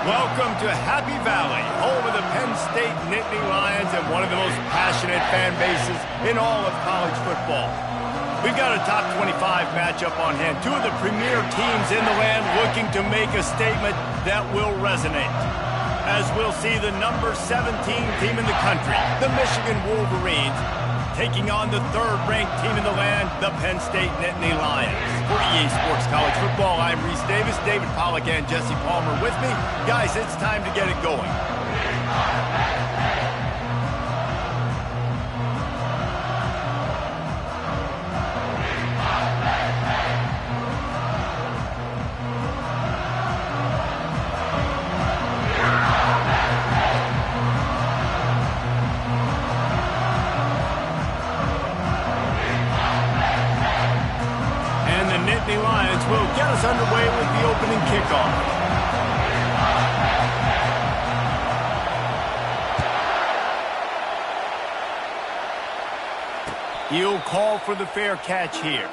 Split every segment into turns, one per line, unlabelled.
Welcome to Happy Valley, home of the Penn State Nittany Lions and one of the most passionate fan bases in all of college football. We've got a top 25 matchup on hand. Two of the premier teams in the land looking to make a statement that will resonate. As we'll see the number 17 team in the country, the Michigan Wolverines, taking on the third-ranked team in the land, the Penn State Nittany Lions. For EA Sports College Football, I'm Reese Davis, David Pollack, and Jesse Palmer with me. Guys, it's time to get it going. The Lions will get us underway with the opening kickoff. He'll call for the fair catch here.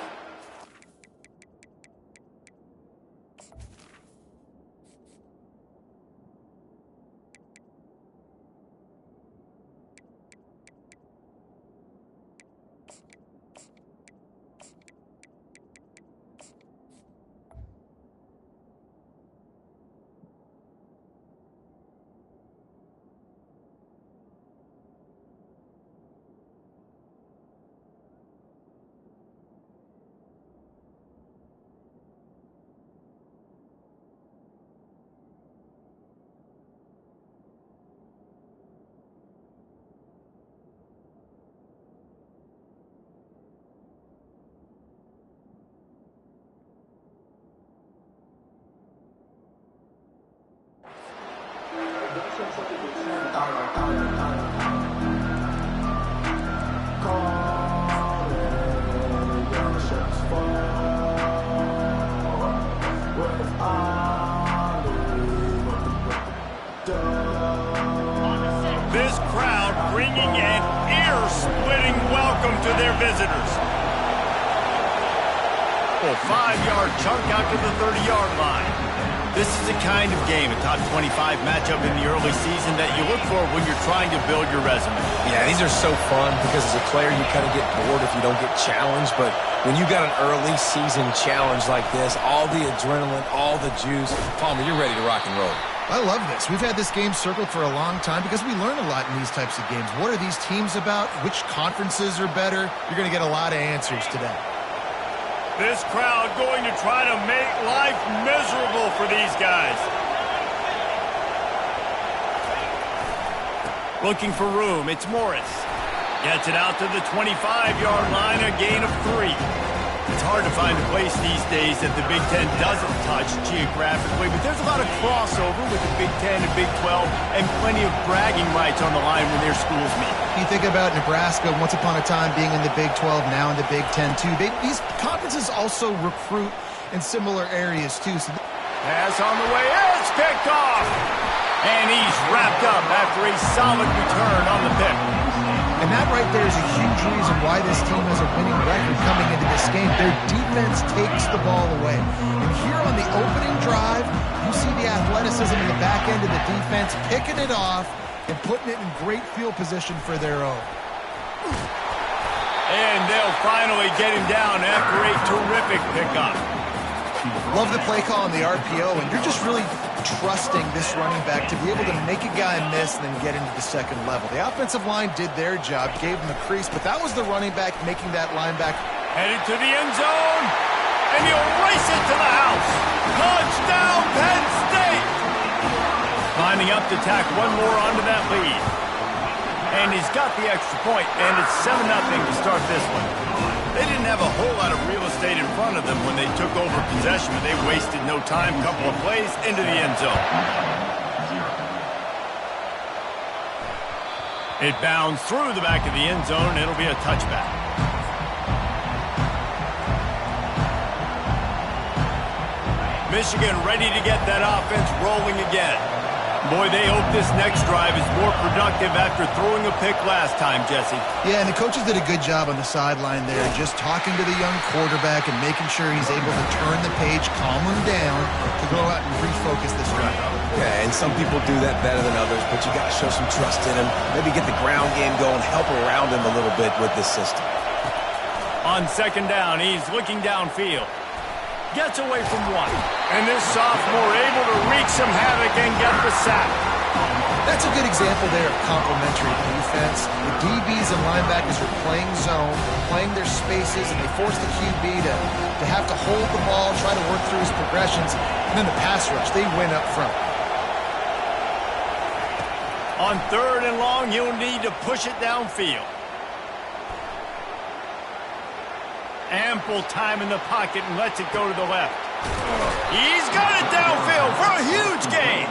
This crowd bringing an ear-splitting welcome to their visitors. A 5-yard chunk out to the 30-yard line. This is the kind of game, a top 25 matchup in the early season, that you look for when you're trying to build your resume.
Yeah, these are so fun because as a player you kind of get bored if you don't get challenged, but when you got an early season challenge like this, all the adrenaline, all the juice, Palmer, you're ready to rock and roll.
I love this. We've had this game circled for a long time because we learn a lot in these types of games. What are these teams about? Which conferences are better? You're going to get a lot of answers today.
This crowd going to try to make life miserable for these guys. Looking for room, it's Morris. Gets it out to the 25-yard line, a gain of 3. It's hard to find a place these days that the Big Ten doesn't touch geographically, but there's a lot of crossover with the Big Ten and Big 12 and plenty of bragging rights on the line when their schools meet.
You think about Nebraska once upon a time being in the Big 12, now in the Big 10 too. These conferences also recruit in similar areas too. So
pass on the way, it's picked off! And he's wrapped up after a solid return on the pick.
And that right there is a huge reason why this team has a winning record coming into this game. Their defense takes the ball away. And here on the opening drive, you see the athleticism in the back end of the defense, picking it off and putting it in great field position for their own.
And they'll finally get him down after a terrific pickup.
Love the play call on the RPO, and you're just really trusting this running back to be able to make a guy miss and then get into the second level. The offensive line did their job, gave him a crease, but that was the running back making that linebacker.
Headed to the end zone, and he'll race it to the house. Touchdown, Penn State! Lining up to tack one more onto that lead. And he's got the extra point, and it's 7-0 to start this one. They didn't have a whole lot of real estate in front of them when they took over possession, but they wasted no time. Couple of plays into the end zone. It bounds through the back of the end zone, and it'll be a touchback. Michigan ready to get that offense rolling again. Boy, they hope this next drive is more productive after throwing a pick last time, Jesse.
Yeah, and the coaches did a good job on the sideline there, just talking to the young quarterback and making sure he's able to turn the page, calm him down, to go out and refocus this drive.
Yeah, and some people do that better than others, but you got to show some trust in him. Maybe get the ground game going, help around him a little bit with this system.
On second down, he's looking downfield. Gets away from one. And this sophomore able to wreak some havoc and get the sack.
That's a good example there of complementary defense. The DBs and linebackers are playing zone, playing their spaces, and they force the QB to have to hold the ball, try to work through his progressions, and then the pass rush, they win up front.
On third and long, he'll need to push it downfield. Ample time in the pocket and lets it go to the left. He's got it downfield for a huge gain.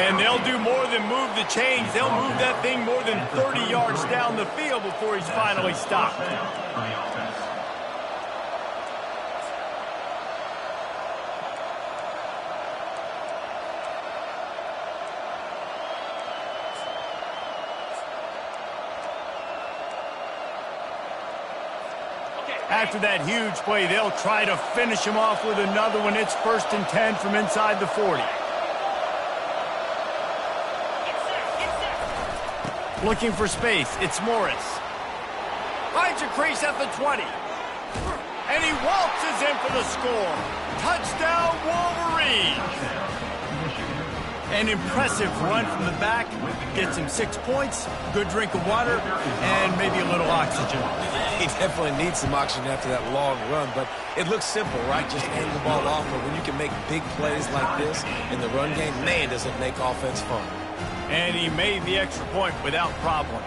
And they'll do more than move the chains. They'll move that thing more than 30 yards down the field before he's finally stopped. After that huge play, they'll try to finish him off with another one. It's 1st and 10 from inside the 40. Looking for space. It's Morris. Finds a crease at the 20. And he waltzes in for the score. Touchdown, Wolverine! An impressive run from the back. Gets him 6 points, good drink of water, and maybe a little oxygen.
He definitely needs some oxygen after that long run, but it looks simple, right? Just hand the ball off, but when you can make big plays like this in the run game, man, does it make offense fun.
And he made the extra point without problem.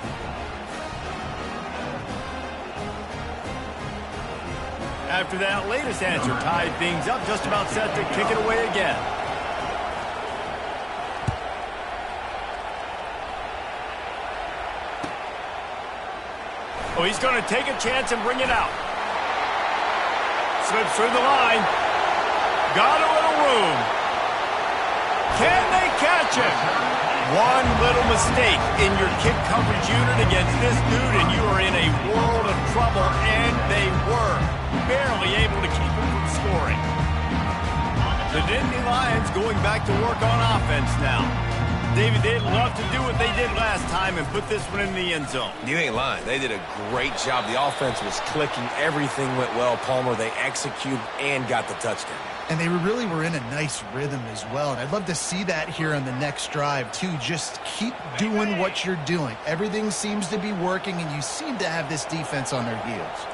After that latest answer tied things up, just about set to kick it away again. Oh, he's going to take a chance and bring it out. Slips through the line. Got a little room. Can they catch him? One little mistake in your kick coverage unit against this dude, and you are in a world of trouble, and they were barely able to keep him from scoring. The Nittany Lions going back to work on offense now. David, they'd love to do what they did last time and put this one in the end zone.
You ain't lying. They did a great job. The offense was clicking. Everything went well, Palmer. They executed and got the touchdown. And
they really were in a nice rhythm as well. And I'd love to see that here on the next drive, too. Just keep doing what you're doing. Everything seems to be working, and you seem to have this defense on their heels.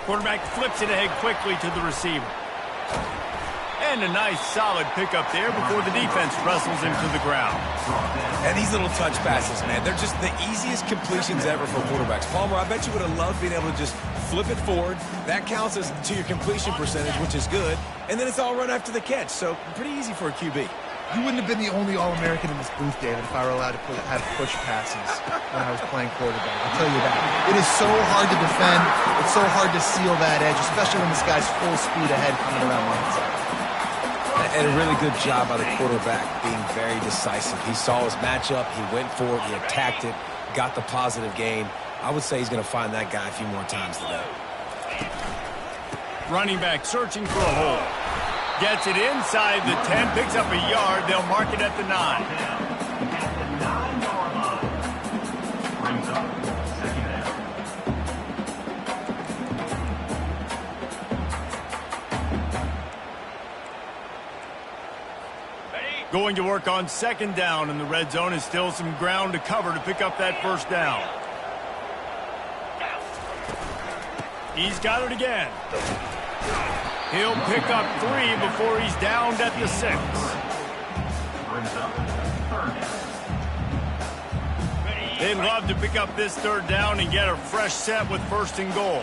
Quarterback flips it ahead quickly to the receiver. And a nice solid pickup there before the defense wrestles him to the ground.
And these little touch passes, man, they're just the easiest completions ever for quarterbacks. Palmer, I bet you would have loved being able to just flip it forward. That counts as to your completion percentage, which is good. And then it's all run after the catch, so pretty easy for a QB.
You wouldn't have been the only All-American in this booth, David, if I were allowed to have push passes when I was playing quarterback. I'll tell you that. It is so hard to defend. It's so hard to seal that edge, especially when this guy's full speed ahead coming around the inside.
And a really good job by the quarterback being very decisive. He saw his matchup. He went for it. He attacked it. Got the positive gain. I would say he's going to find that guy a few more times today.
Running back searching for a hole. Gets it inside the 10, picks up a yard. They'll mark it at the 9. Going to work on second down, and the red zone is still some ground to cover to pick up that first down. He's got it again. He'll pick up 3 before he's downed at the 6. They'd love to pick up this third down and get a fresh set with 1st and goal.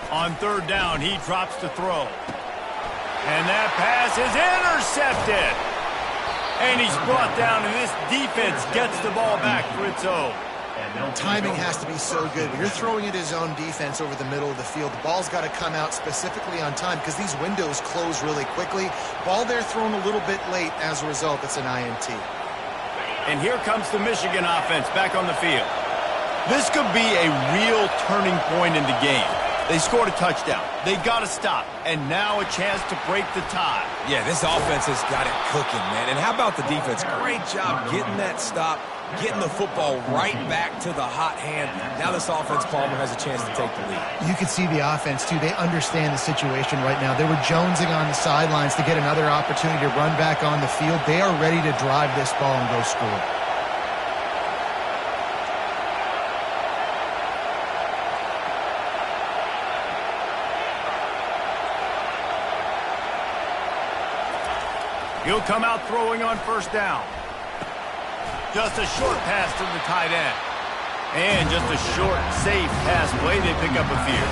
On third down, he drops to throw. And that pass is intercepted. And he's brought down, and this defense gets the ball back for its own.
Timing has to be so good. When you're throwing it his own defense over the middle of the field, the ball's got to come out specifically on time because these windows close really quickly. Ball there thrown a little bit late. As a result, it's an INT.
And here comes the Michigan offense back on the field. This could be a real turning point in the game. They scored a touchdown. They got to stop. And now a chance to break the tie.
Yeah, this offense has got it cooking, man. And how about the defense? Great job getting that stop, getting the football right back to the hot hand. Now this offense, Palmer, has a chance to take the lead.
You can see the offense, too. They understand the situation right now. They were jonesing on the sidelines to get another opportunity to run back on the field. They are ready to drive this ball and go score.
He'll come out throwing on first down. Just a short pass to the tight end. And just a short, safe pass play. They pick up a few.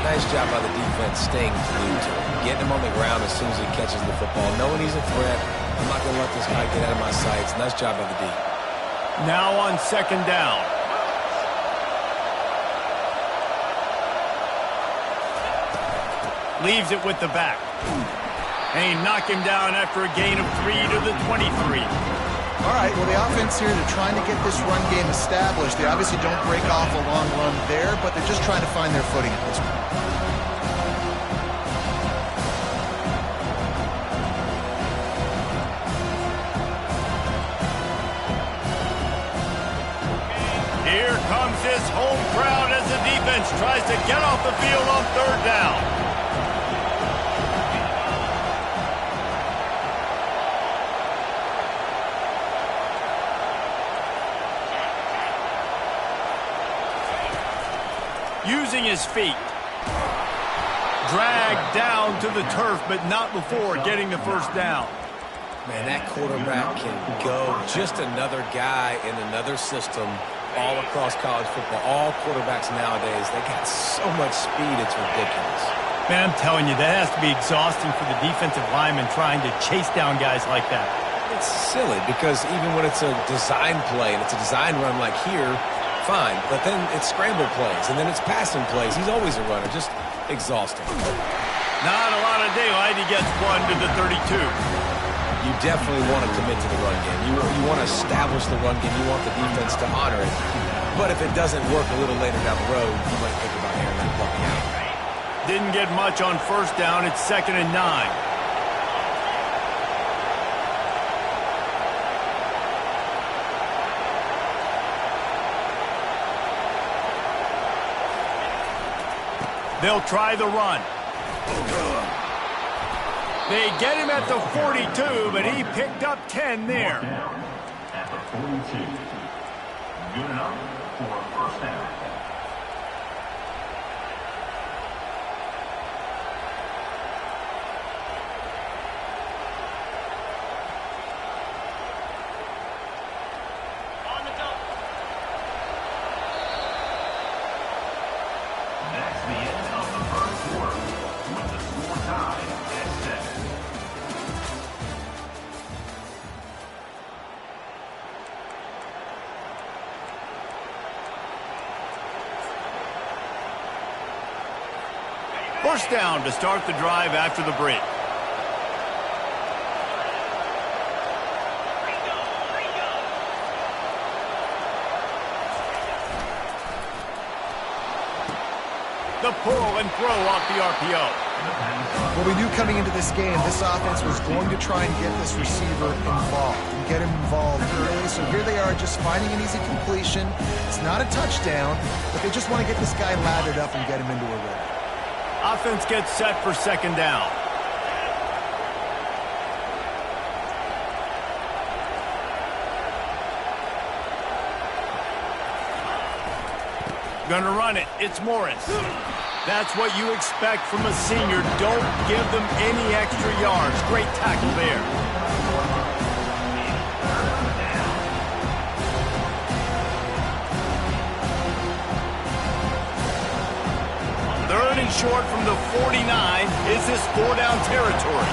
Nice job by the defense staying glued to him. Getting him on the ground as soon as he catches the football. Knowing he's a threat. I'm not going to let this guy get out of my sights. Nice job by the D.
Now on second down. Leaves it with the back. And he knocked him down after a gain of 3 to the 23.
All right, well, the offense here, they're trying to get this run game established. They obviously don't break off a long run there, but they're just trying to find their footing at this point.
Here comes his home crowd as the defense tries to get off the field on third down. Using his feet. Dragged down to the turf, but not before getting the first down.
Man, that quarterback can go. Just another guy in another system all across college football. All quarterbacks nowadays, they got so much speed, it's ridiculous.
Man, I'm telling you, that has to be exhausting for the defensive lineman trying to chase down guys like that.
It's silly because even when it's a design play and it's a design run like here, fine, but then it's scramble plays, and then it's passing plays. He's always a runner, just exhausting.
Not a lot of daylight. He gets 1 to the 32.
You definitely want to commit to the run game. You want to establish the run game. You want the defense to honor it. But if it doesn't work a little later down the road, you might think about airing that puppy out.
Didn't get much on first down. It's 2nd and 9. They'll try the run. They get him at the 42, but he picked up 10 there.
At the 42. Good enough for a first down.
First down to start the drive after the break. The pull and throw off the RPO.
Well, we knew coming into this game, this offense was going to try and get this receiver involved and get him involved early. So here they are just finding an easy completion. It's not a touchdown, but they just want to get this guy lathered up and get him into a rhythm.
Offense gets set for second down. Gonna run it. It's Morris. That's what you expect from a senior. Don't give them any extra yards. Great tackle there. Third and short from the 49. Is this 4-down territory?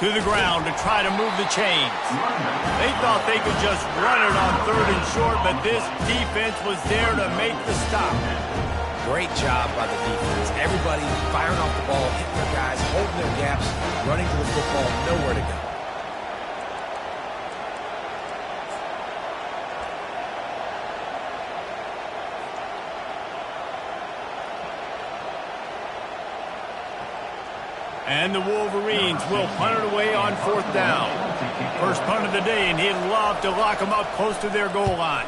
To the ground to try to move the chains. They thought they could just run it on 3rd and short, but this defense was there to make the stop.
Great job by the defense. Everybody firing off the ball, hitting their guys, holding their gaps, running to the football, nowhere to go.
And the Wolverines will punt it away on 4th down. First punt of the day, and he'd love to lock them up close to their goal line.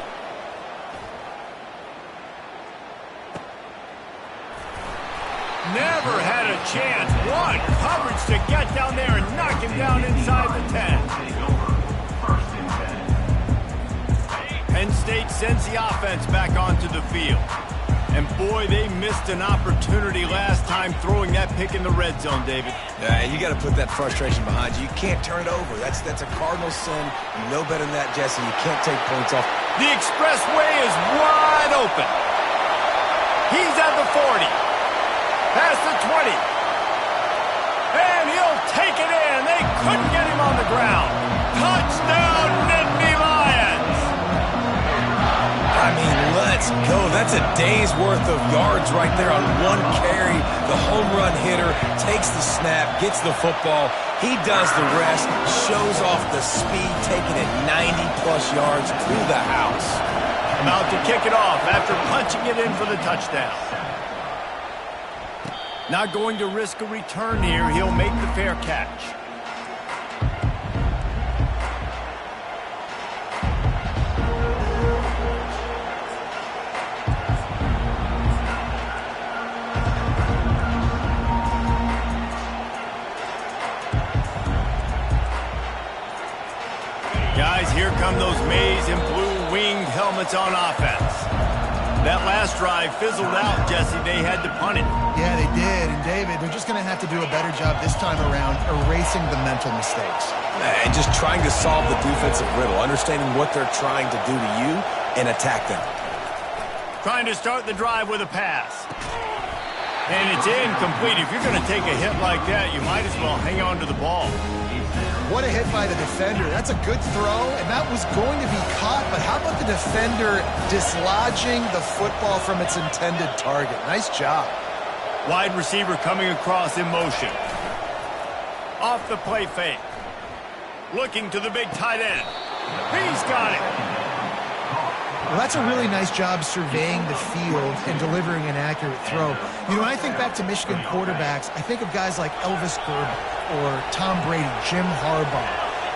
Never had a chance. One coverage to get down there and knock him down inside the 10. Penn State sends the offense back onto the field. And boy, they missed an opportunity last time throwing that pick in the red zone, David.
Yeah, you got to put that frustration behind you. You can't turn it over. That's a cardinal sin. You know better than that, Jesse. You can't take points off.
The expressway is wide open. He's at the 40. Past the 20. And he'll take it in. They couldn't get him on the ground. Touchdown, Nittany Lions.
I mean, let's go. That's a day's worth of yards right there on one carry. The home run hitter takes the snap, gets the football. He does the rest, shows off the speed, taking it 90-plus yards to the house.
About to kick it off after punching it in for the touchdown. Not going to risk a return here. He'll make the fair catch. Guys, here come those maize and blue winged helmets on offense. That last drive fizzled out, Jesse. They had to punt it.
Yeah, they did. And, David, they're just going to have to do a better job this time around erasing the mental mistakes.
And just trying to solve the defensive riddle, understanding what they're trying to do to you and attack them.
Trying to start the drive with a pass. And it's incomplete. If you're going to take a hit like that, you might as well hang on to the ball.
What a hit by the defender. That's a good throw, and that was going to be caught. But how about the defender dislodging the football from its intended target? Nice job.
Wide receiver coming across in motion. Off the play fake. Looking to the big tight end. He's got it.
Well, that's a really nice job surveying the field and delivering an accurate throw. You know, when I think back to Michigan quarterbacks, I think of guys like Elvis Gerber or Tom Brady, Jim Harbaugh,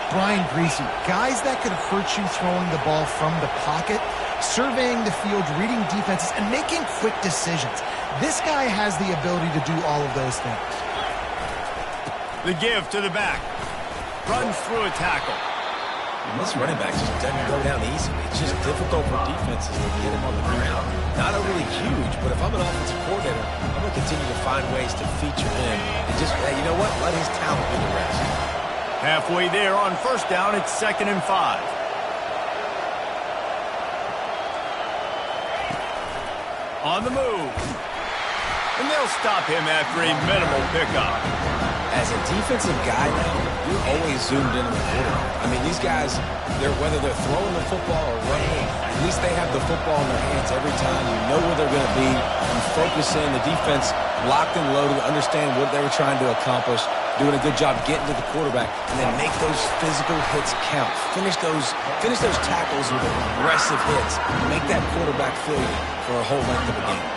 Brian Griese, guys that could hurt you throwing the ball from the pocket, surveying the field, reading defenses, and making quick decisions. This guy has the ability to do all of those things.
The give to the back. Runs through a tackle.
This running back just doesn't go down easily. It's just difficult for defenses to get him on the ground. Not overly huge, but if I'm an offensive coordinator, I'm going to continue to find ways to feature him. And just, you know what? Let his talent do the rest.
Halfway there on first down, it's 2nd and 5. On the move. And they'll stop him after a minimal pickup.
As a defensive guy now, you're always zoomed in on the quarterback. I mean, these guys, whether they're throwing the football or running, at least they have the football in their hands every time. You know where they're going to be. You focus in. The defense locked and loaded, understand what they were trying to accomplish, doing a good job getting to the quarterback, and then make those physical hits count. Finish those tackles with aggressive hits. Make that quarterback feel you for a whole length of a game.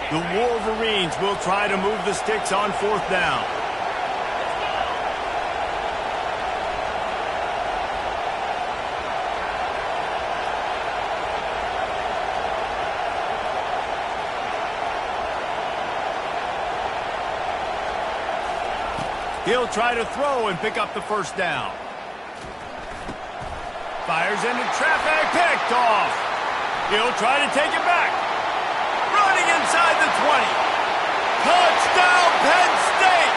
The Wolverines will try to move the sticks on 4th down. He'll try to throw and pick up the first down. Fires into traffic, picked off. He'll try to take it back. Running inside the 20. Touchdown, Penn State!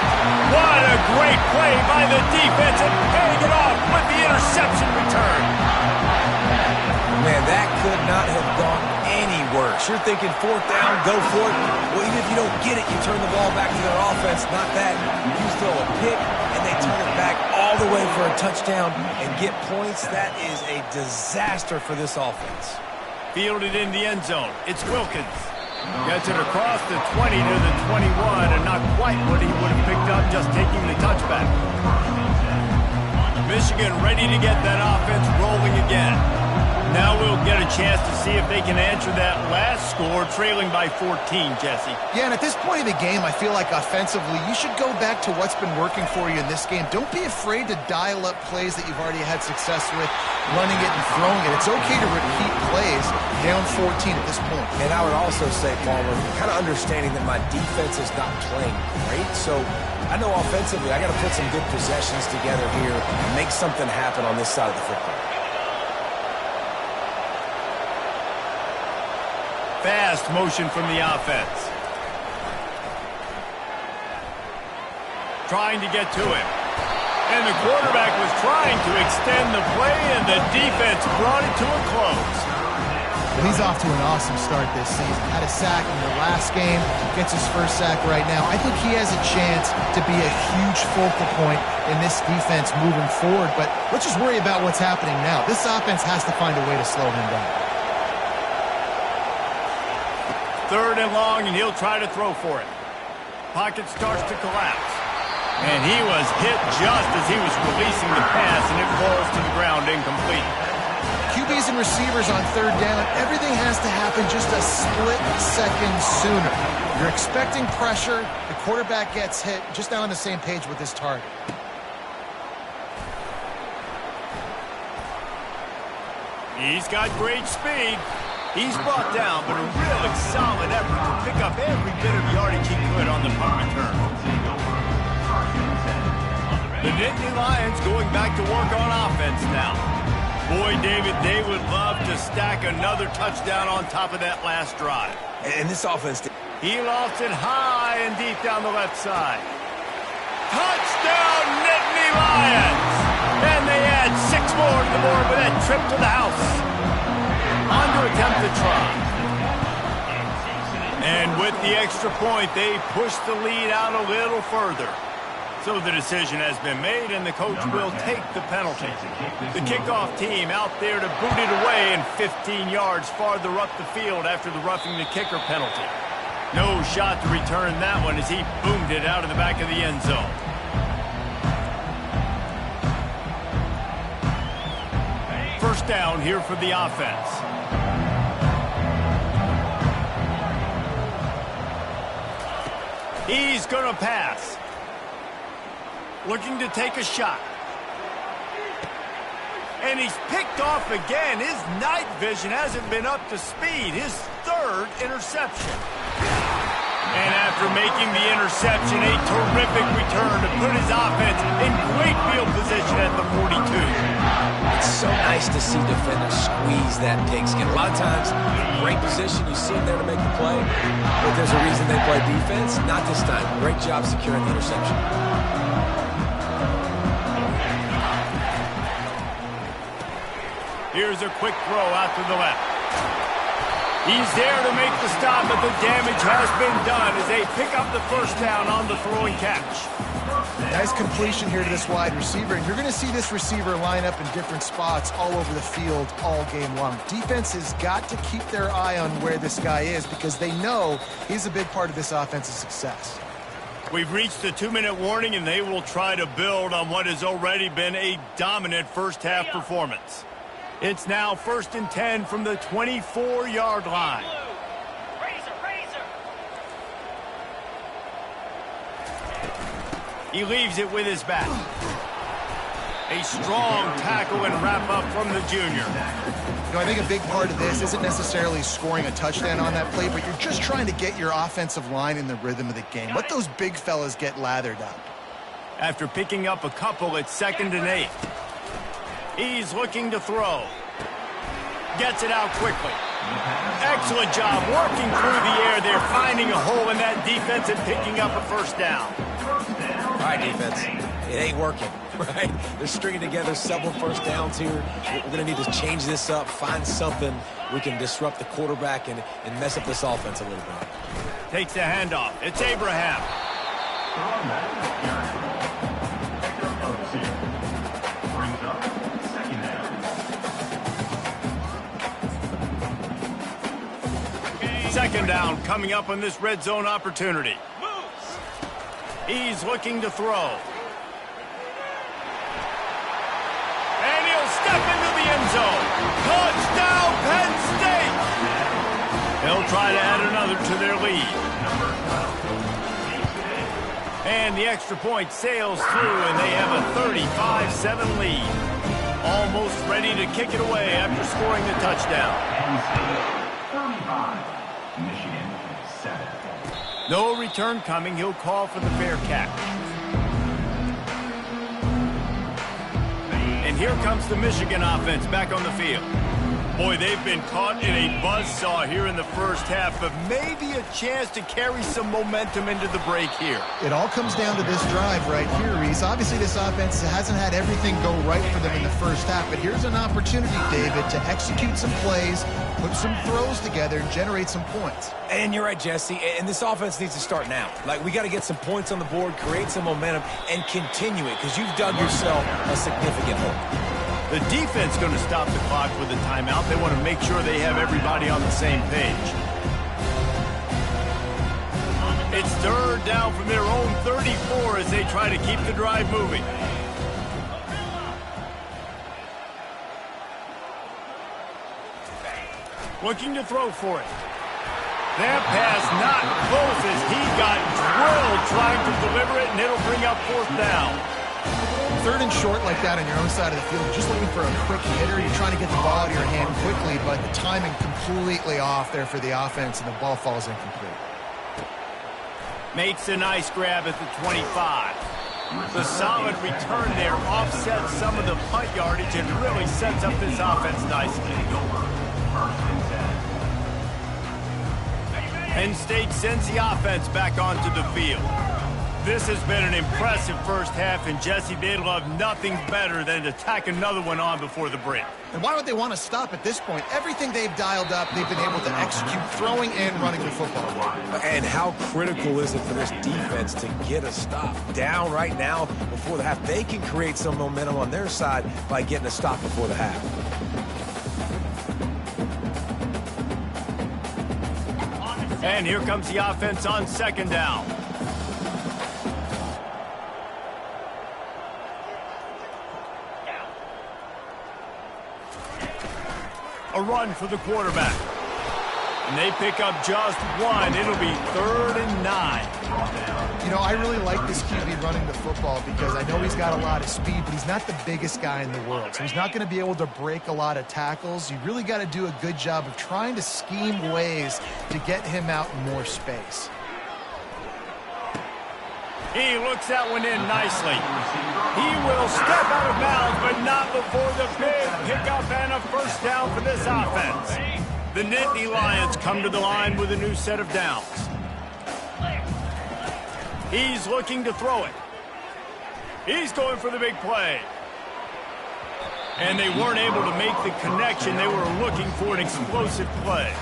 What a great play by the defense and paying it off with the interception return.
Man, that quarterbacks, you're thinking fourth down, go for it. Well, even if you don't get it, you turn the ball back to their offense. Not that. You throw a pick, and they turn it back all the way for a touchdown and get points. That is a disaster for this offense.
Fielded in the end zone. It's Wilkins. Gets it across the 20 to the 21, and not quite what he would have picked up just taking the touchback. Michigan ready to get that offense rolling again. Now we'll get a chance to see if they can answer that last score, trailing by 14, Jesse.
Yeah, and at this point of the game, I feel like offensively, you should go back to what's been working for you in this game. Don't be afraid to dial up plays that you've already had success with, running it and throwing it. It's okay to repeat plays down 14 at this point.
And I would also say, Palmer, kind of understanding that my defense is not playing great, so I know offensively I got to put some good possessions together here and make something happen on this side of the football.
Fast motion from the offense. Trying to get to him. And the quarterback was trying to extend the play, and the defense brought it to a close.
Well, he's off to an awesome start this season. Had a sack in the last game, gets his first sack right now. I think he has a chance to be a huge focal point in this defense moving forward, but let's just worry about what's happening now. This offense has to find a way to slow him down.
3rd and long, and he'll try to throw for it. Pocket starts to collapse. And he was hit just as he was releasing the pass, and it falls to the ground incomplete.
QBs and receivers on 3rd down, everything has to happen just a split second sooner. You're expecting pressure, the quarterback gets hit, just not on the same page with his target.
He's got great speed. He's brought down, but a really solid effort to pick up every bit of yardage he could on the punt return. The Nittany Lions going back to work on offense now. Boy, David, they would love to stack another touchdown on top of that last drive.
And this offense...
He lost it high and deep down the left side. Touchdown, Nittany Lions! And they add 6 more to the board with that trip to the house. On to attempt the try. And with the extra point, they push the lead out a little further. So the decision has been made, and the coach will take the penalty. The kickoff team out there to boot it away and 15 yards farther up the field after the roughing the kicker penalty. No shot to return that one as he boomed it out of the back of the end zone. First down here for the offense. He's going to pass. Looking to take a shot. And he's picked off again. His night vision hasn't been up to speed. His 3rd interception. And after making the interception, a terrific return to put his offense in great field position at the 42.
It's so nice to see defenders squeeze that pigskin. A lot of times, in great position, you see them there to make the play. But there's a reason they play defense. Not this time. Great job securing the interception.
Here's a quick throw out to the left. He's there to make the stop, but the damage has been done as they pick up the first down on the throwing catch.
Nice completion here to this wide receiver, and you're going to see this receiver line up in different spots all over the field all game long. Defense has got to keep their eye on where this guy is because they know he's a big part of this offense's success.
We've reached the 2-minute warning, and they will try to build on what has already been a dominant first-half performance. It's now 1st and 10 from the 24-yard line. He leaves it with his back. A strong tackle and wrap-up from the junior.
You know, I think a big part of this isn't necessarily scoring a touchdown on that play, but you're just trying to get your offensive line in the rhythm of the game. Let those big fellas get lathered up.
After picking up a couple, it's 2nd and 8. He's looking to throw. Gets it out quickly. Excellent job working through the air there, finding a hole in that defense and picking up a first down.
All right, defense. It ain't working. Right? They're stringing together several first downs here. We're going to need to change this up, find something we can disrupt the quarterback and mess up this offense a little bit.
Takes the handoff. It's Abraham.
Brings up second down.
Second down coming up on this red zone opportunity. He's looking to throw. And he'll step into the end zone. Touchdown, Penn State! They'll try to add another to their lead. And the extra point sails through, and they have a 35-7 lead. Almost ready to kick it away after scoring the touchdown.
Penn State 35, Michigan 7.
No return coming. He'll call for the fair catch. And here comes the Michigan offense back on the field. Boy, they've been caught in a buzzsaw here in the first half, but maybe a chance to carry some momentum into the break here.
It all comes down to this drive right here, Reese. Obviously, this offense hasn't had everything go right for them in the first half, but here's an opportunity, David, to execute some plays, put some throws together, and generate some points.
And you're right, Jesse, and this offense needs to start now. Like, we got to get some points on the board, create some momentum, and continue it, because you've dug yourself a significant hole.
The defense going to stop the clock with a timeout. They want to make sure they have everybody on the same page. It's third down from their own 34 as they try to keep the drive moving. Looking to throw for it. That pass not close as he got drilled trying to deliver it, and it'll bring up fourth down.
Third and short like that on your own side of the field, just looking for a quick hitter. You're trying to get the ball out of your hand quickly, but the timing completely off there for the offense, and the ball falls incomplete.
Makes a nice grab at the 25. The solid return there offsets some of the punt yardage and really sets up this offense nicely. Penn State sends the offense back onto the field. This has been an impressive first half, and Jesse, they'd love nothing better than to tack another one on before the break.
And why would they want to stop at this point? Everything they've dialed up, they've been able to execute, throwing and running the football.
And how critical is it for this defense to get a stop down right now before the half? They can create some momentum on their side by getting a stop before the half.
And here comes the offense on second down. A run for the quarterback. And they pick up just one. It'll be 3rd and 9.
You know, I really like this QB running the football because I know he's got a lot of speed, but he's not the biggest guy in the world. So he's not going to be able to break a lot of tackles. You really got to do a good job of trying to scheme ways to get him out in more space.
He looks that one in nicely. He will step out of bounds, but not before the big pickup and a first down for this offense. The Nittany Lions come to the line with a new set of downs. He's looking to throw it. He's going for the big play. And they weren't able to make the connection. They were looking for an explosive play.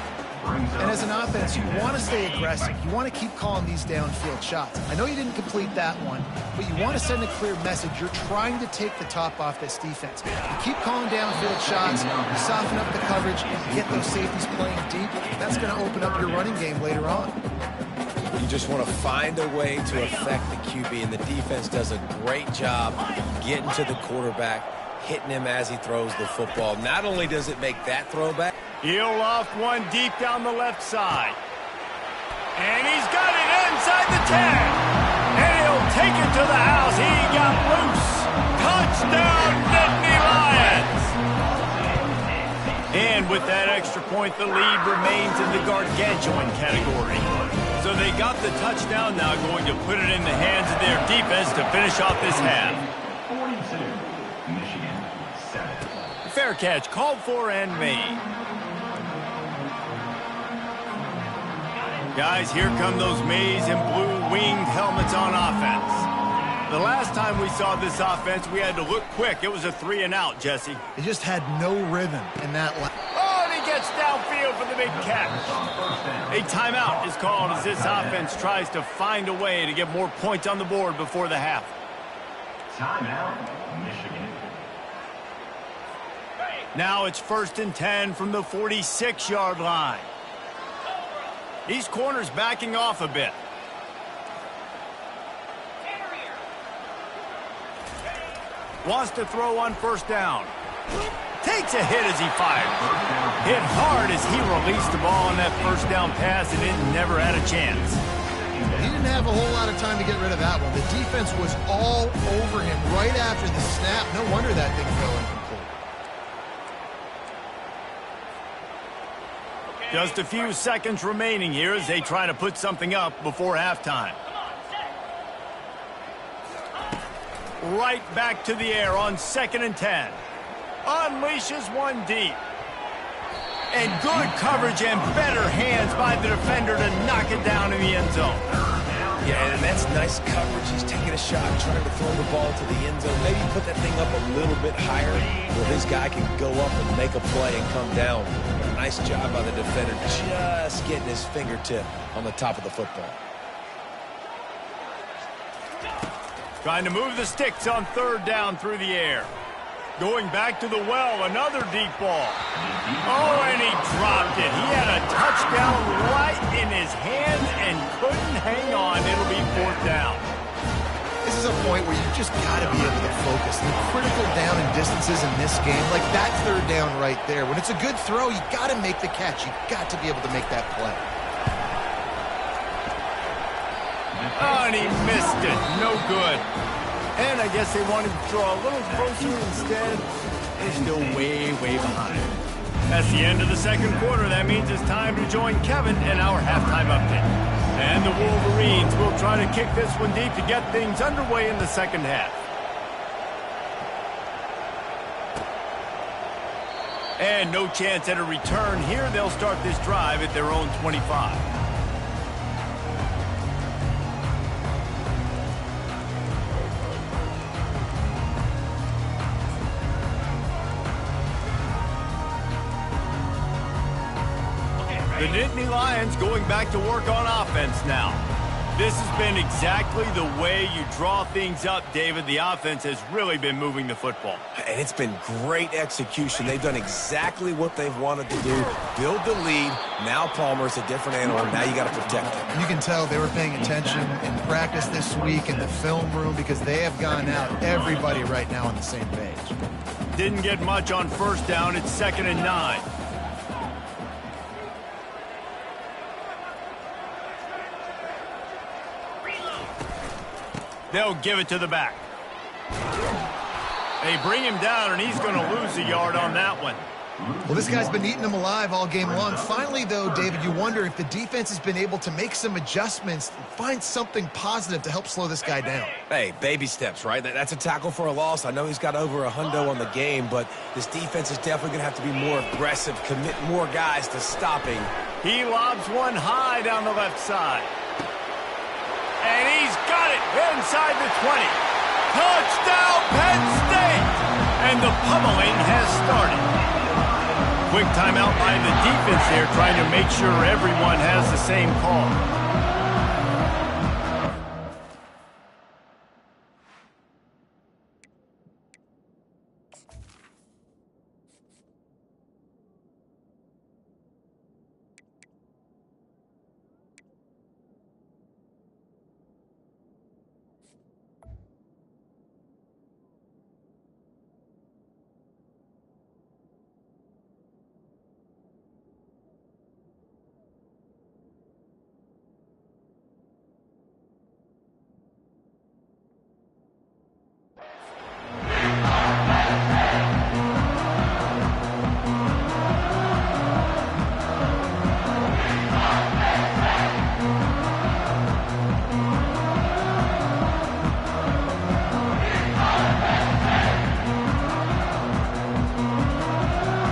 And as an offense, you want to stay aggressive. You want to keep calling these downfield shots. I know you didn't complete that one, but you want to send a clear message. You're trying to take the top off this defense. You keep calling downfield shots, you soften up the coverage, you get those safeties playing deep. That's going to open up your running game later on.
You just want to find a way to affect the QB, and the defense does a great job getting to the quarterback, hitting him as he throws the football. Not only does it make that throwback,
He'll loft one deep down the left side. And he's got it inside the 10. And he'll take it to the house. He got loose. Touchdown, Nittany Lions. And with that extra point, the lead remains in the gargantuan category. So they got the touchdown, now going to put it in the hands of their defense to finish off this half.
42, Michigan 7.
Fair catch called for and made. Guys, here come those maize and blue winged helmets on offense. The last time we saw this offense, we had to look quick. It was a 3-and-out, Jesse.
They just had no rhythm in that.
Oh, and he gets downfield for the big catch. A timeout is called as this offense tries to find a way to get more points on the board before the half.
Timeout, Michigan.
Now it's 1st and 10 from the 46-yard line. These corners backing off a bit. Wants to throw on 1st down. Takes a hit as he fires. Hit hard as he released the ball on that 1st down pass, and it never had a chance.
He didn't have a whole lot of time to get rid of that one. The defense was all over him right after the snap. No wonder that thing fell incomplete.
Just a few seconds remaining here as they try to put something up before halftime. Right back to the air on 2nd and 10. Unleashes one deep. And good coverage and better hands by the defender to knock it down in the end zone.
Yeah, and that's nice coverage. He's taking a shot, trying to throw the ball to the end zone. Maybe put that thing up a little bit higher where his guy can go up and make a play and come down. Nice job by the defender, just getting his fingertip on the top of the football.
Trying to move the sticks on 3rd down through the air. Going back to the well, another deep ball. Oh, and he dropped it. He had a touchdown right in his hands and couldn't hang on. It'll be 4th down.
This is a point where you just got to be able to focus. The critical down and distances in this game, like that 3rd down right there. When it's a good throw, you got to make the catch. You got to be able to make that play.
Oh, and he missed it. No good. And I guess they wanted to draw a little closer instead. They're still way, way behind. That's the end of the 2nd quarter. That means it's time to join Kevin in our halftime update. And the Wolverines will try to kick this one deep to get things underway in the 2nd half. And no chance at a return here. They'll start this drive at their own 25. The Nittany Lions going back to work on offense now. This has been exactly the way you draw things up, David. The offense has really been moving the football.
And it's been great execution. They've done exactly what they've wanted to do. Build the lead. Now Palmer's a different animal. Now you got to protect him.
You can tell they were paying attention in practice this week in the film room because they have gone out, everybody right now on the same page.
Didn't get much on 1st down. It's 2nd and 9. They'll give it to the back. They bring him down, and he's going to lose a yard on that one.
Well, this guy's been eating them alive all game long. Finally, though, David, you wonder if the defense has been able to make some adjustments, find something positive to help slow this guy down.
Hey, baby steps, right? That's a tackle for a loss. I know he's got over a hundo on the game, but this defense is definitely going to have to be more aggressive, commit more guys to stopping.
He lobs one high down the left side. And he's got it inside the 20. Touchdown, Penn State! And the pummeling has started. Quick timeout by the defense there, trying to make sure everyone has the same call.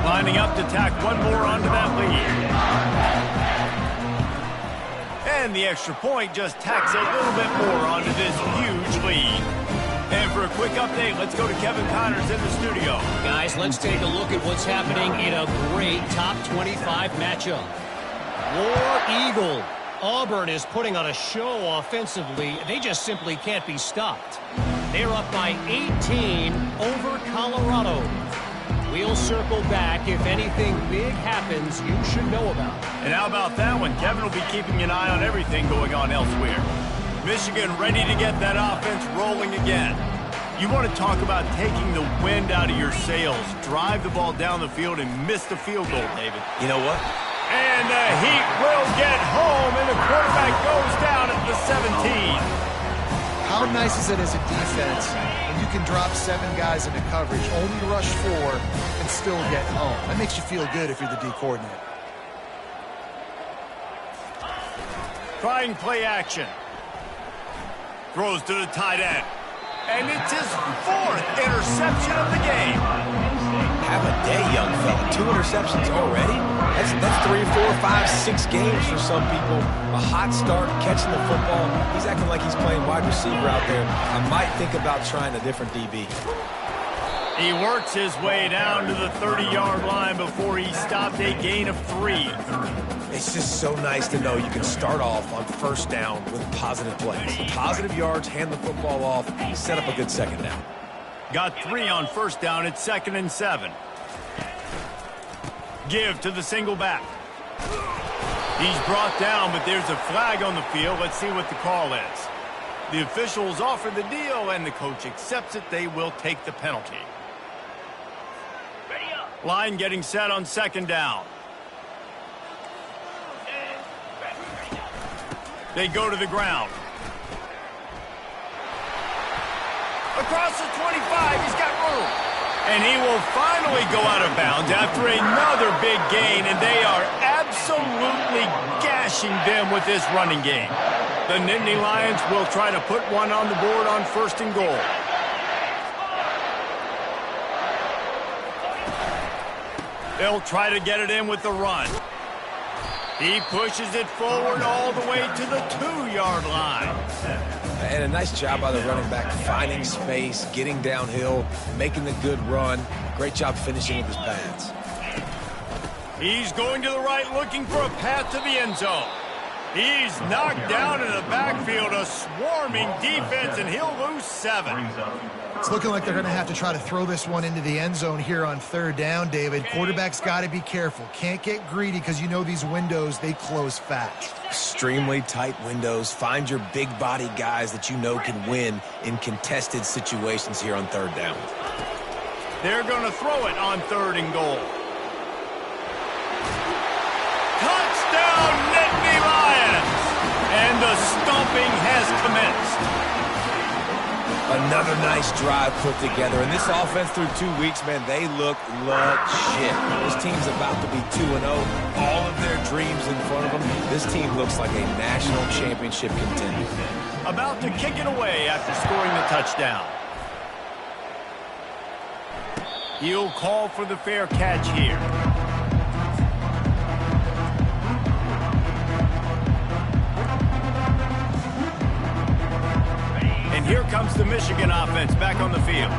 Lining up to tack one more onto that lead. And the extra point just tacks a little bit more onto this huge lead. And for a quick update, let's go to Kevin Connors in the studio.
Guys, let's take a look at what's happening in a great top 25 matchup. War Eagle. Auburn is putting on a show offensively. They just simply can't be stopped. They're up by 18 over Colorado. We'll circle back if anything big happens you should know about.
And how about that one? Kevin will be keeping an eye on everything going on elsewhere. Michigan ready to get that offense rolling again. You want to talk about taking the wind out of your sails. Drive the ball down the field and miss the field goal, David.
You know what?
And the Heat will get home, and the quarterback goes down at the 17.
How nice is it as a defense when you can drop 7 guys into coverage, only rush 4, and still get home? That makes you feel good if you're the D coordinator.
Trying play action. Throws to the tight end. And it's his 4th interception of the game.
Have a day, young fella. 2 interceptions already? That's 3, 4, 5, 6 games for some people. A hot start, catching the football. He's acting like he's playing wide receiver out there. I might think about trying a different DB.
He works his way down to the 30-yard line before he stopped a gain of 3.
It's just so nice to know you can start off on first down with positive plays. Positive yards, hand the football off, set up a good second down.
Got 3 on first down. It's 2nd and 7. Give to the single back. He's brought down, but there's a flag on the field. Let's see what the call is. The officials offer the deal, and the coach accepts it. They will take the penalty. Line getting set on 2nd down. They go to the ground. Across the 25, he's got room. And he will finally go out of bounds after another big gain, and they are absolutely gashing them with this running game. The Nittany Lions will try to put one on the board on 1st and goal. They'll try to get it in with the run. He pushes it forward all the way to the 2-yard line.
And a nice job by the running back, finding space, getting downhill, making the good run. Great job finishing with his pads.
He's going to the right, looking for a path to the end zone. He's knocked down in the backfield, a swarming defense, and he'll lose 7.
It's looking like they're going to have to try to throw this one into the end zone here on 3rd down, David. Quarterback's got to be careful. Can't get greedy because you know these windows, they close fast.
Extremely tight windows. Find your big body guys that you know can win in contested situations here on 3rd down.
They're going to throw it on 3rd and goal. Touchdown, Nittany Lions! And the stomping has commenced.
Another nice drive put together. And this offense through 2 weeks, man, they look legit. This team's about to be 2-0. All of their dreams in front of them. This team looks like a national championship contender.
About to kick it away after scoring the touchdown. He'll call for the fair catch here. Here comes the Michigan offense back on the field.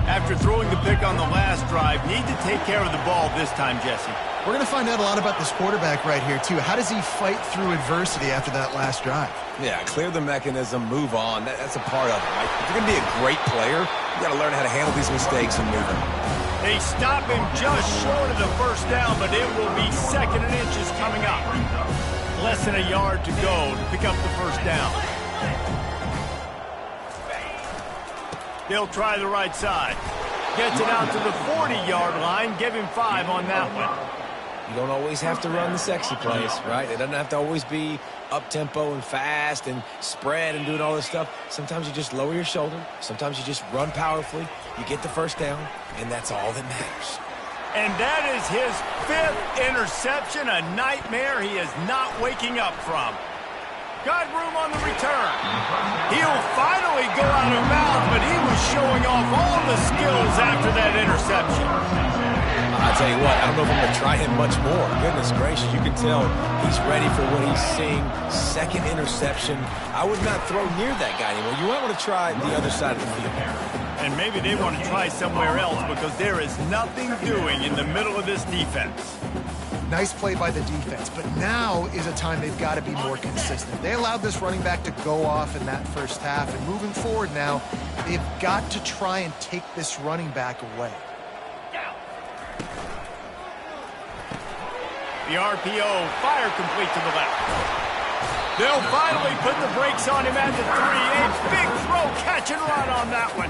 After throwing the pick on the last drive, need to take care of the ball this time, Jesse.
We're going to find out a lot about this quarterback right here, too. How does he fight through adversity after that last drive?
Yeah, clear the mechanism, move on. That's a part of it, right? If you're going to be a great player, you got to learn how to handle these mistakes and move on.
They stop him just short of the first down, but it will be 2nd and inches coming up. Less than a yard to go to pick up the first down. They'll try the right side. Gets it out to the 40-yard line. Give him 5 on that one.
You don't always have to run the sexy plays, right? It doesn't have to always be up-tempo and fast and spread and doing all this stuff. Sometimes you just lower your shoulder. Sometimes you just run powerfully. You get the first down, and that's all that matters.
And that is his 5th interception, a nightmare he is not waking up from. Got room on the return. He'll finally go out of bounds, but he was showing off all the skills after that interception.
I'd tell you what, I don't know if I'm going to try him much more. Goodness gracious, you can tell he's ready for what he's seeing. Second interception. I would not throw near that guy anymore. You might want to try the other side of the field.
And maybe they want to try somewhere else because there is nothing doing in the middle of this defense.
Nice play by the defense, but now is a time they've got to be more consistent. They allowed this running back to go off in that first half, and moving forward now, they've got to try and take this running back away.
The RPO, fire complete to the left. They'll finally put the brakes on him at the 3. A big throw, catch and run on that one.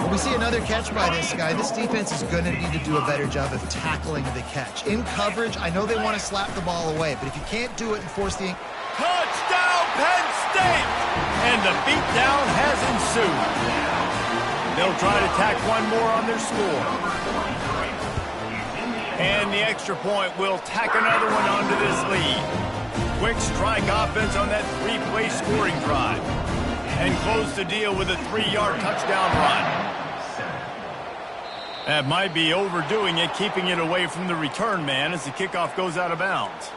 When we see another catch by this guy, this defense is going to need to do a better job of tackling the catch. In coverage, I know they want to slap the ball away, but if you can't do it and force the...
Touchdown, Penn State! And the beatdown has ensued. They'll try to tack one more on their score. And the extra point will tack another one onto this lead. Quick strike offense on that 3-play scoring drive. And close the deal with a 3-yard touchdown run. That might be overdoing it, keeping it away from the return man as the kickoff goes out of bounds.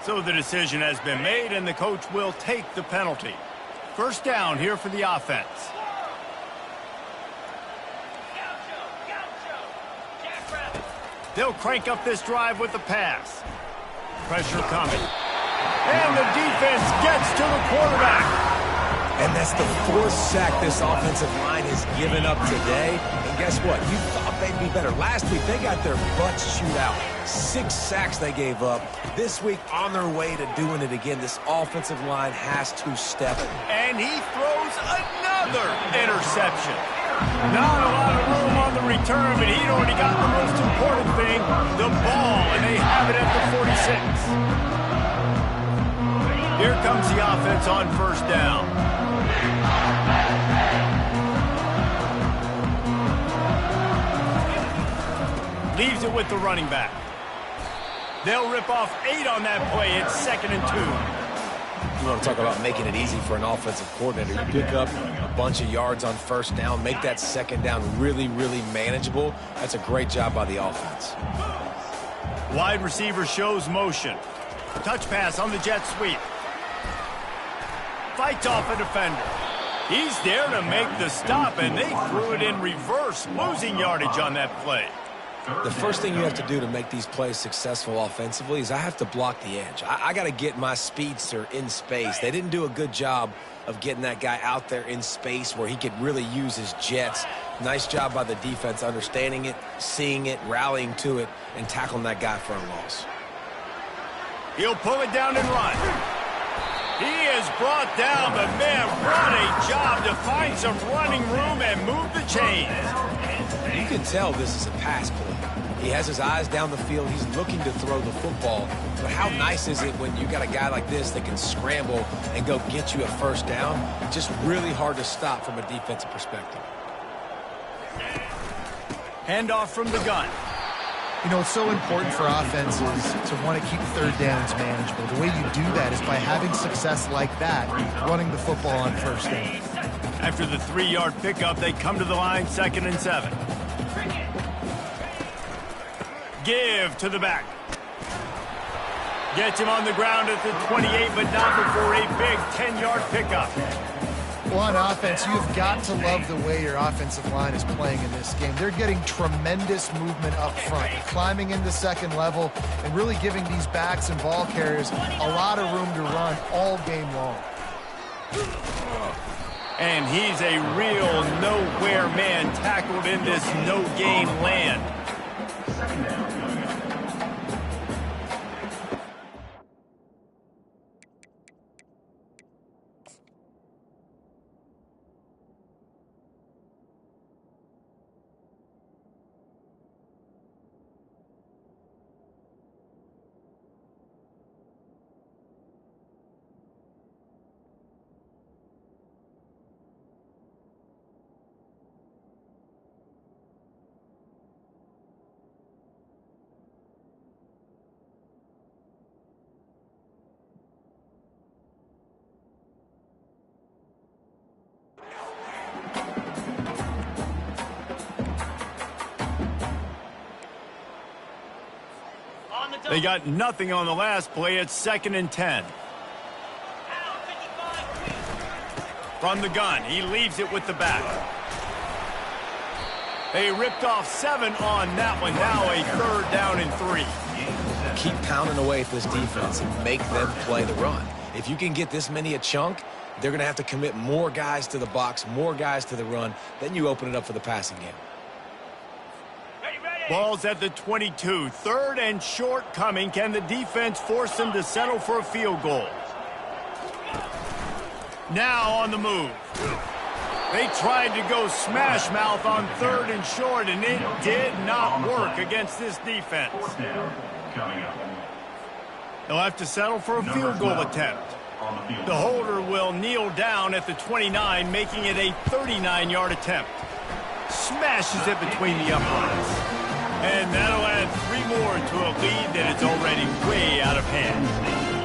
So the decision has been made, and the coach will take the penalty. First down here for the offense. They'll crank up this drive with the pass. Pressure coming. And the defense gets to the quarterback.
And that's the 4th sack this offensive line has given up today. And guess what? You thought they'd be better. Last week, they got their butts chewed out. 6 sacks they gave up. This week, on their way to doing it again, this offensive line has to step.
And he throws another interception. Not a lot of room on the return, but he'd already got the most important thing, the ball, and they have it at the 46. Here comes the offense on first down. Leaves it with the running back. They'll rip off 8 on that play. It's 2nd and 2.
You want to talk about making it easy for an offensive coordinator. You pick up a bunch of yards on first down, make that second down really, really manageable. That's a great job by the offense.
Wide receiver shows motion. Touch pass on the jet sweep. Fights off a defender. He's there to make the stop, and they threw it in reverse, losing yardage on that play.
The first thing you have to do to make these plays successful offensively is I have to block the edge. I got to get my speedster in space. They didn't do a good job of getting that guy out there in space where he could really use his jets. Nice job by the defense understanding it, seeing it, rallying to it, and tackling that guy for a loss.
He'll pull it down and run. He is brought down, but man, what a job to find some running room and move the chains.
You can tell this is a pass play. He has his eyes down the field. He's looking to throw the football. But how nice is it when you got a guy like this that can scramble and go get you a first down? Just really hard to stop from a defensive perspective.
Handoff from the gun.
You know, it's so important for offenses to want to keep third downs manageable. The way you do that is by having success like that, running the football on first down.
After the 3-yard pickup, they come to the line, 2nd and 7. Give to the back. Gets him on the ground at the 28, but not before a big 10-yard pickup.
Well, on offense, you've got to love the way your offensive line is playing in this game. They're getting tremendous movement up front, climbing into second level, and really giving these backs and ball carriers a lot of room to run all game long.
And he's a real nowhere man tackled in this no-gain land. They got nothing on the last play. It's 2nd and 10. From the gun, he leaves it with the back. They ripped off 7 on that one. Now a 3rd down and 3.
Keep pounding away at this defense and make them play the run. If you can get this many a chunk, they're going to have to commit more guys to the box, more guys to the run. Then you open it up for the passing game.
Ball's at the 22. 3rd and short coming. Can the defense force them to settle for a field goal? Now on the move. They tried to go smash mouth on 3rd and short, and it did not work against this defense. They'll have to settle for a field goal attempt. The holder will kneel down at the 29, making it a 39-yard attempt. Smashes it between the uprights. And that'll add 3 more to a lead that is already way out of hand.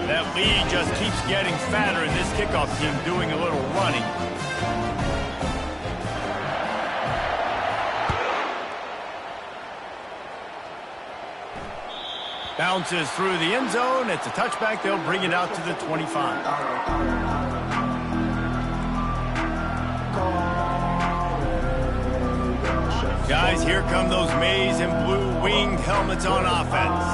That lead just keeps getting fatter, and this kickoff team doing a little running. Bounces through the end zone. It's a touchback. They'll bring it out to the 25. Guys, here come those maize and blue winged helmets on offense.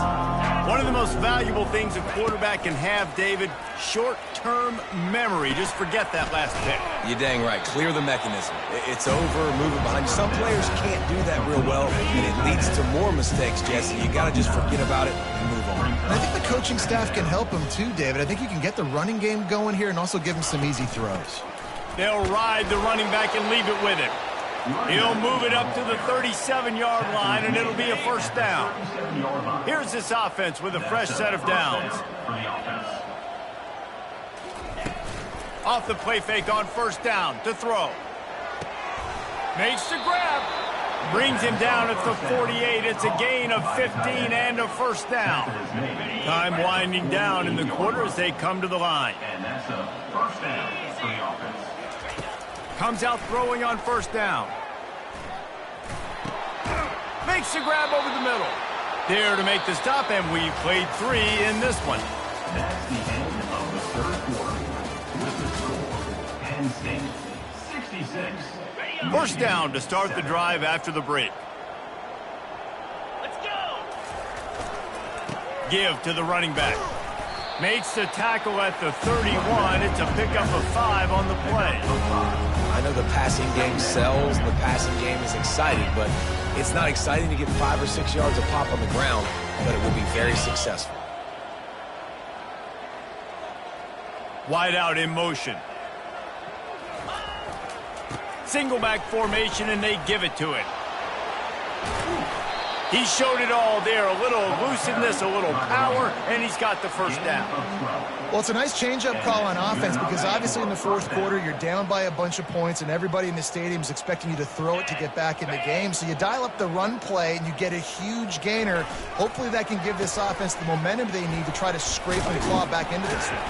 One of the most valuable things a quarterback can have, David, short-term memory. Just forget that last pick.
You're dang right. Clear the mechanism. It's over, move it behind you. Some players can't do that real well, and it leads to more mistakes, Jesse. You got to just forget about it and move on.
I think the coaching staff can help him too, David. I think you can get the running game going here and also give him some easy throws.
They'll ride the running back and leave it with him. He'll move it up to the 37-yard line, and it'll be a 1st down. Here's this offense with a fresh set of downs. Off the play fake on 1st down to throw. Makes the grab. Brings him down at the 48. It's a gain of 15 and a 1st down. Time winding down in the quarter as they come to the line.
And that's a 1st down for the offense.
Comes out throwing on 1st down. Makes the grab over the middle. There to make the stop, and we played 3 in this one.
That's the end of the 3rd quarter. With the score, Penn State 66.
1st down to start the drive after the break.
Let's go!
Give to the running back. Makes the tackle at the 31. It's a pickup of 5 on the play.
I know the passing game sells, and the passing game is exciting, but it's not exciting to get 5 or 6 yards of pop on the ground, but it will be very successful.
Wide out in motion. Single back formation, and they give it to it. He showed it all there. A little elusiveness, a little power, and he's got the 1st down.
Well, it's a nice change-up call on offense because obviously in the 4th quarter, you're down by a bunch of points, and everybody in the stadium is expecting you to throw it to get back in the game. So you dial up the run play, and you get a huge gainer. Hopefully that can give this offense the momentum they need to try to scrape and claw back into this one.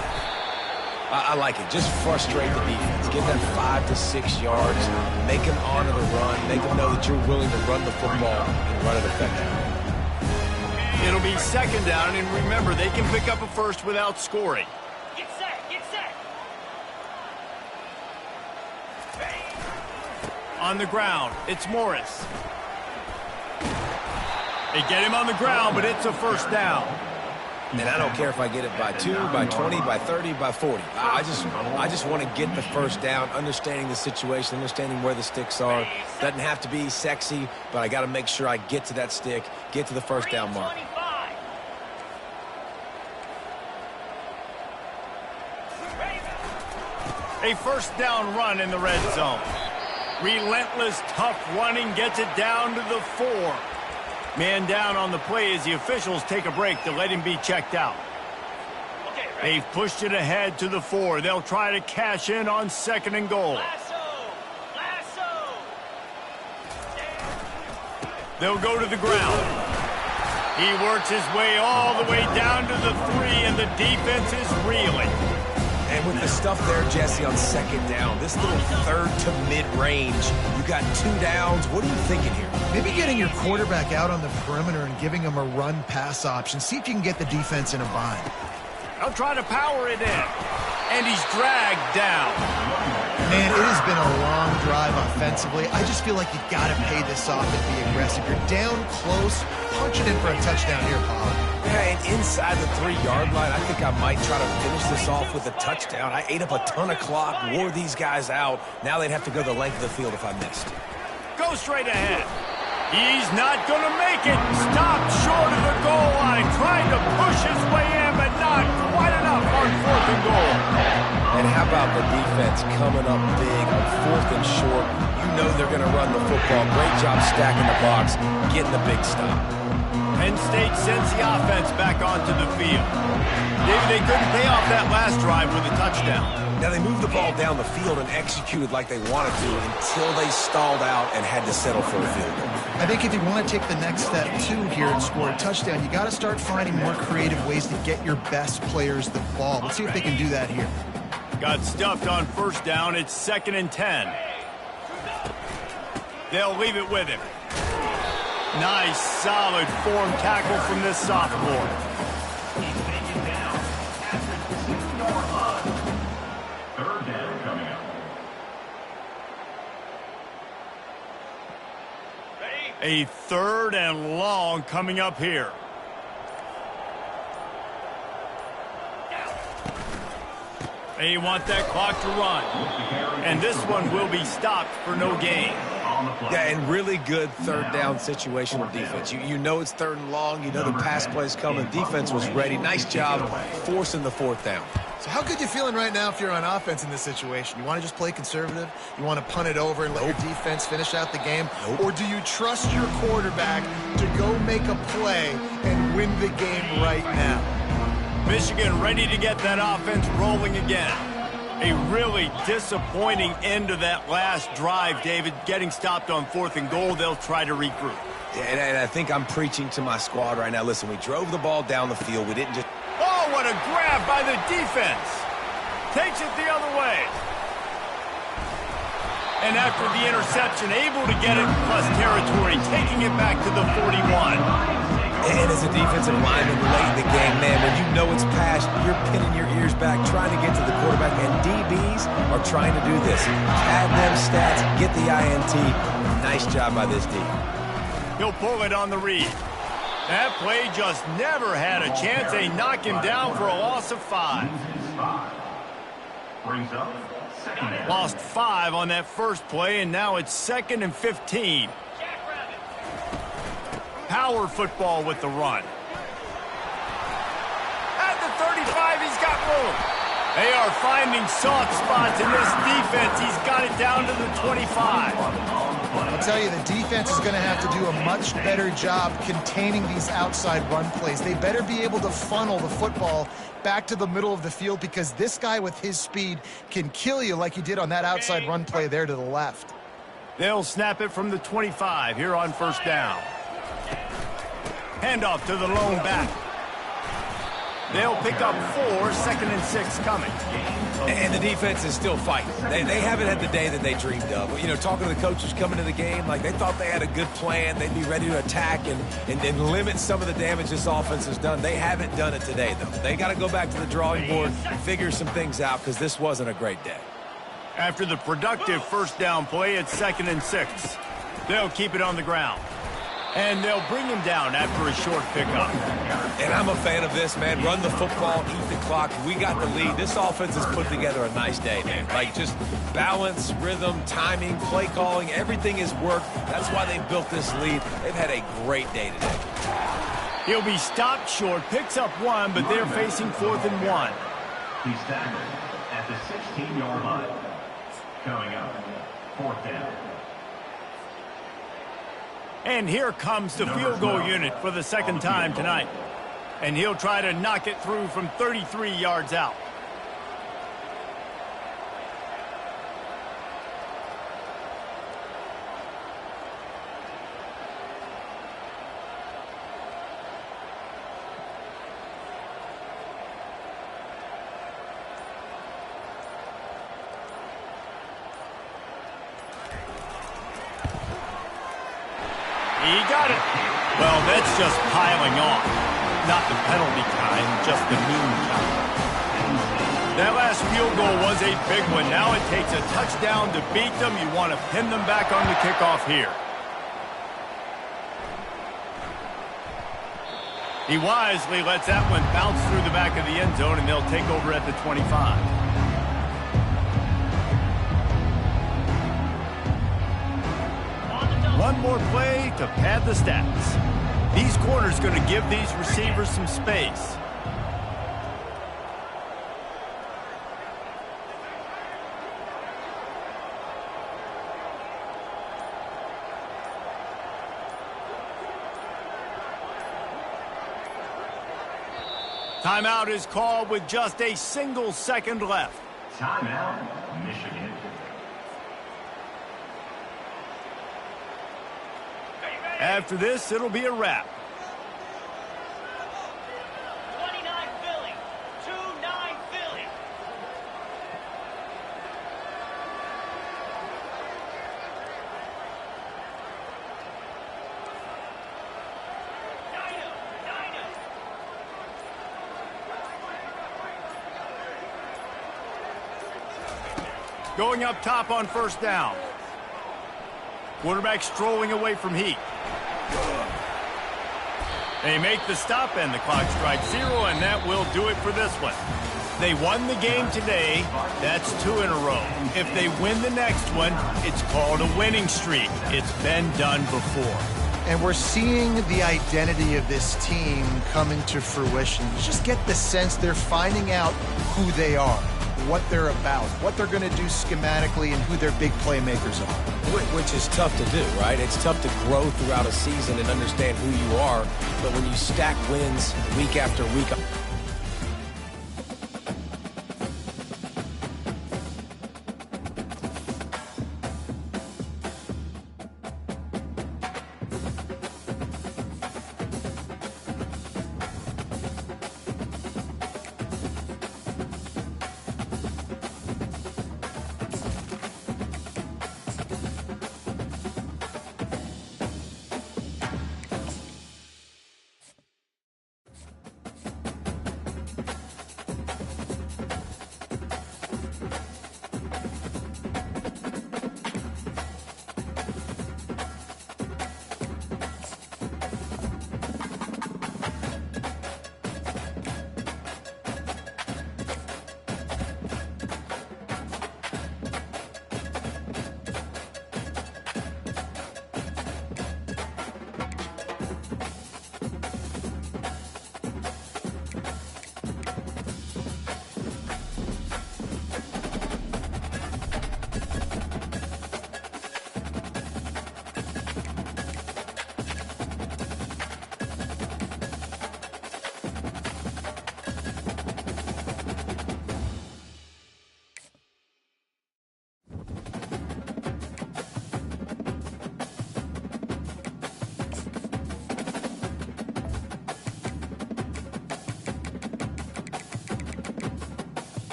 I like it. Just frustrate the defense. Give them 5 to 6 yards. Make them honor the run. Make them know that you're willing to run the football and run it effectively.
It'll be 2nd down, and remember, they can pick up a 1st without scoring.
Get set! Get set!
On the ground, it's Morris. They get him on the ground, but it's a 1st down.
And I don't care if I get it by 2, by 20, by 30, by 40. I just want to get the 1st down, understanding the situation, understanding where the sticks are. Doesn't have to be sexy, but I got to make sure I get to that stick, get to the 1st down mark.
A 1st down run in the red zone. Relentless, tough running gets it down to the 4. Man down on the play as the officials take a break to let him be checked out. They've pushed it ahead to the 4. They'll try to cash in on 2nd and goal. They'll go to the ground. He works his way all the way down to the 3, and the defense is reeling.
And with the stuff there, Jesse, on second down, this little third to mid-range, you got 2 downs. What are you thinking here?
Maybe getting your quarterback out on the perimeter and giving him a run-pass option. See if you can get the defense in a bind.
They'll try to power it in. And he's dragged down.
Man, it has been a long drive offensively. I just feel like you got to pay this off and be aggressive. You're down close. Punch it in for a touchdown here, Pollard.
Yeah, and inside the 3-yard line, I think I might try to finish this off with a touchdown. I ate up a ton of clock, wore these guys out. Now they'd have to go the length of the field if I missed.
Go straight ahead. He's not going to make it. Stopped short of the goal line. Trying to push his way in, but not quite enough on 4th and goal.
And how about the defense coming up big on 4th and short? You know they're going to run the football. Great job stacking the box, getting the big stop.
Penn State sends the offense back onto the field. David, they couldn't pay off that last drive with a touchdown.
Now, they moved the ball down the field and executed like they wanted to until they stalled out and had to settle for a field goal.
I think if you want to take the next step, too, here and score a touchdown, you got to start finding more creative ways to get your best players the ball. Let's see if they can do that here.
Got stuffed on 1st down. It's 2nd and 10. They'll leave it with him. Nice, solid form tackle from this sophomore.
He's taken down at the 6-yard line. 3rd down coming up.
A 3rd and long coming up here. They want that clock to run. And this one will be stopped for no gain.
Yeah, and really good 3rd down situational defense. You know it's 3rd and long. You know the pass play's coming. Defense was ready. Nice job forcing the 4th down.
So how good you feeling right now if you're on offense in this situation? You want to just play conservative? You want to punt it over and let your defense finish out the game? Or do you trust your quarterback to go make a play and win the game right now?
Michigan ready to get that offense rolling again. A really disappointing end to that last drive, David. Getting stopped on 4th and goal, they'll try to regroup.
Yeah, and I think I'm preaching to my squad right now. Listen, we drove the ball down the field. We didn't just...
Oh, what a grab by the defense. Takes it the other way. And after the interception, able to get it plus territory, taking it back to the 41.
And as a defensive lineman late in the game, man, when you know it's past, you're pinning your ears back, trying to get to the quarterback, and DBs are trying to do this. Pad them stats, get the INT. Nice job by this D.
He'll pull it on the read. That play just never had a chance. They knock him down for a loss of 5.
Brings up 2nd down.
Lost 5 on that first play, and now it's 2nd and 15. Power football with the run. At the 35, he's got room. They are finding soft spots in this defense. He's got it down to the 25.
I'll tell you, the defense is going to have to do a much better job containing these outside run plays. They better be able to funnel the football back to the middle of the field because this guy with his speed can kill you like he did on that outside run play there to the left.
They'll snap it from the 25 here on 1st down. Handoff to the lone back. They'll pick up 4, 2nd and 6 coming.
And the defense is still fighting. They haven't had the day that they dreamed of. You know, talking to the coaches coming to the game, like they thought they had a good plan. They'd be ready to attack and limit some of the damage this offense has done. They haven't done it today, though. They got to go back to the drawing board, figure some things out, because this wasn't a great day.
After the productive 1st down play, it's 2nd and 6. They'll keep it on the ground. And they'll bring him down after a short pickup.
And I'm a fan of this, man. Run the football, eat the clock. We got the lead. This offense has put together a nice day, man. Like, just balance, rhythm, timing, play calling, everything has worked. That's why they built this lead. They've had a great day today.
He'll be stopped short, picks up 1, but they're facing 4th and 1.
He's tackled at the 16-yard line. Coming up, 4th down.
And here comes the field goal unit for the 2nd time tonight. And he'll try to knock it through from 33 yards out. that's just piling on. Not the penalty kind, just the mean kind. That last field goal was a big one. Now it takes a touchdown to beat them. You want to pin them back on the kickoff here. He wisely lets that one bounce through the back of the end zone, and they'll take over at the 25. One more play to pad the stats. These corners going to give these receivers some space. Timeout is called with just a single second left.
Timeout, Michigan.
After this, it'll be a wrap.
29 Philly. 2-9 Philly.
Going up top on first down. Quarterback strolling away from heat. They make the stop and the clock strikes 0, and that will do it for this one. They won the game today. That's 2 in a row. If they win the next one, it's called a winning streak. It's been done before.
And we're seeing the identity of this team come into fruition. You just get the sense they're finding out who they are, what they're about, what they're going to do schematically, and who their big playmakers are.
Which is tough to do, right? It's tough to grow throughout a season and understand who you are. But when you stack wins week after week,